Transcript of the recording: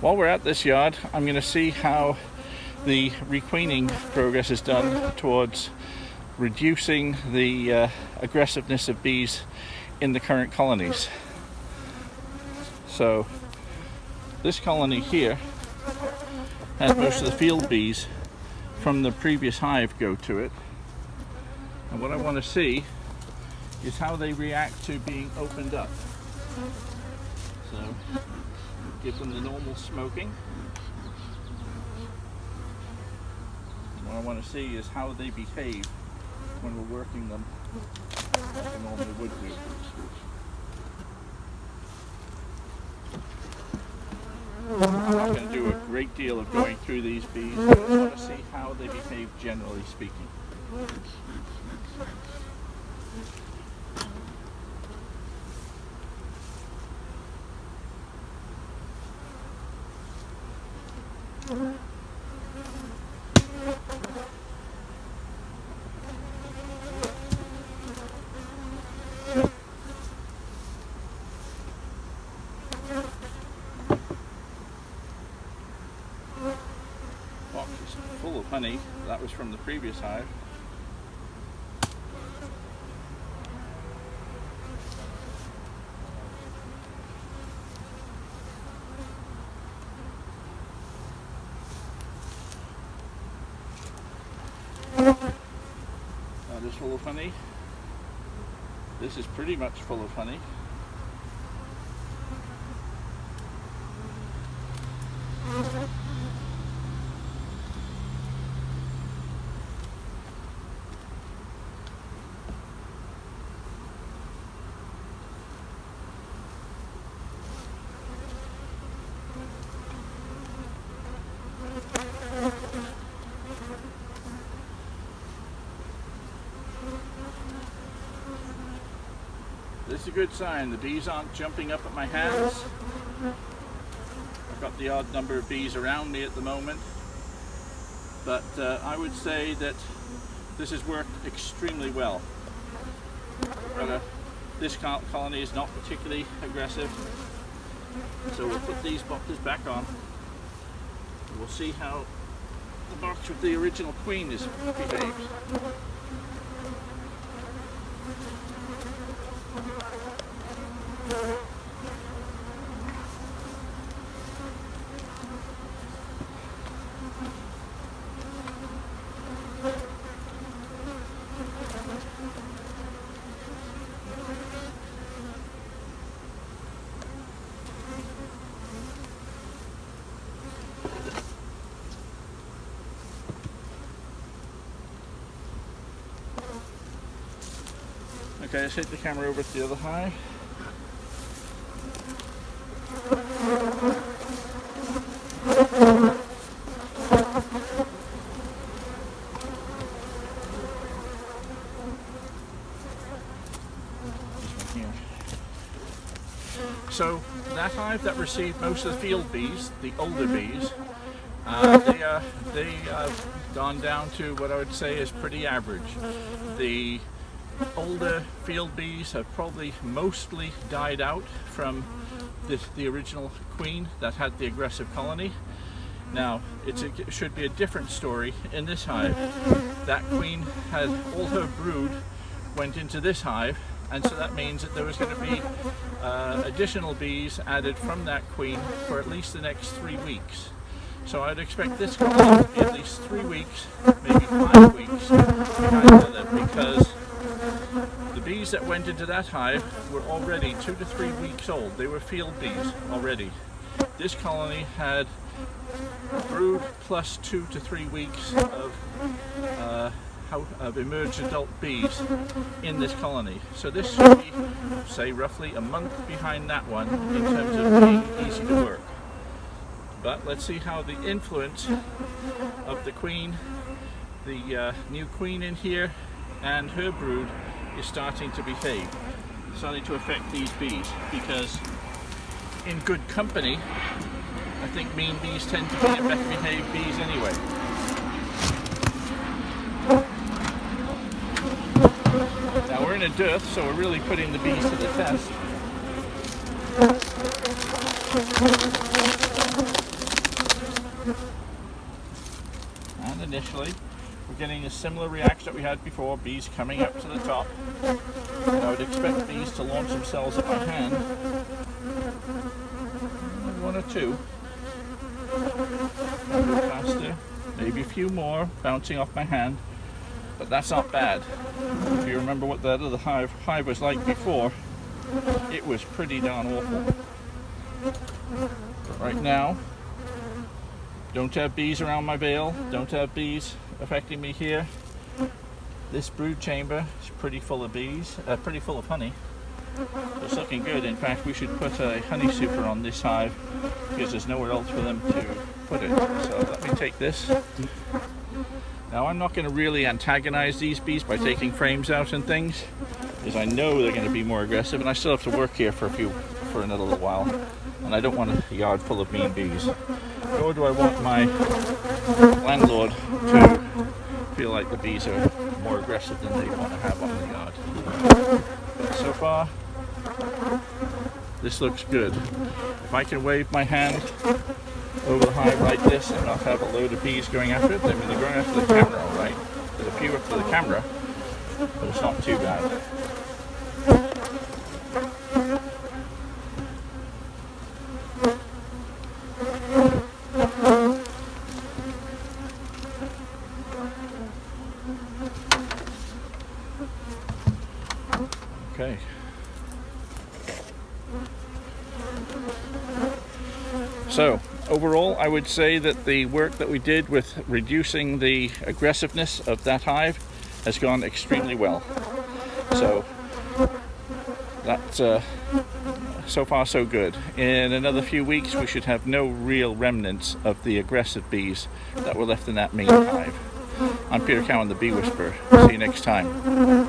While we're at this yard, I'm going to see how the requeening progress is done towards reducing the aggressiveness of bees in the current colonies. So this colony here had most of the field bees from the previous hive go to it, and what I want to see is how they react to being opened up. So give them the normal smoking. And what I want to see is how they behave when we're working them like I normally would do. I'm not going to do a great deal of going through these bees, but I want to see how they behave generally speaking. Box is full of honey. That was from the previous hive. That is full of honey. This is pretty much full of honey. This is a good sign. The bees aren't jumping up at my hands. I've got the odd number of bees around me at the moment, but I would say that this has worked extremely well. This colony is not particularly aggressive, so we'll put these boxes back on. We'll see how the box with the original queen is behaved. Okay, let's hit the camera over to the other hive. So that hive that received most of the field bees, the older bees, they have gone down to what I would say is pretty average. The older field bees have probably mostly died out from the original queen that had the aggressive colony. Now, it should be a different story in this hive. That queen had all her brood went into this hive, and so that means that there was going to be additional bees added from that queen for at least the next 3 weeks. So I'd expect this colony to be at least 3 weeks, maybe 5 weeks behind the other, because the bees that went into that hive were already 2 to 3 weeks old. They were field bees already. This colony had brood plus 2 to 3 weeks of emerged adult bees in this colony. So this should be, say, roughly a month behind that one in terms of being easy to work. But let's see how the influence of the queen, the new queen in here, and her brood is starting to behave, starting to affect these bees, because in good company, I think mean bees tend to be better behaved bees anyway. Now we're in a dearth, so we're really putting the bees to the test. initially. We're getting a similar reaction that we had before, bees coming up to the top. And I would expect bees to launch themselves at my hand. One or two. A little faster. Maybe a few more bouncing off my hand. But that's not bad. If you remember what that other hive was like before, it was pretty darn awful. But right now, don't have bees around my veil, don't have bees affecting me here. This brood chamber is pretty full of bees, pretty full of honey. So it's looking good. In fact, we should put a honey super on this hive because there's nowhere else for them to put it. So let me take this. Now I'm not going to really antagonize these bees by taking frames out and things, because I know they're going to be more aggressive, and I still have to work here for another little while, and I don't want a yard full of mean bees. Nor do I want my landlord to feel like the bees are more aggressive than they want to have on the yard. But so far, this looks good. If I can wave my hand over the hive like this and not have a load of bees going after it. I mean, they're going after the camera, all right? There's a few up to the camera, but it's not too bad. Okay. So, overall, I would say that the work that we did with reducing the aggressiveness of that hive has gone extremely well. So, that's so far so good. In another few weeks, we should have no real remnants of the aggressive bees that were left in that main hive. I'm Peter Cowan, the Bee Whisperer. See you next time.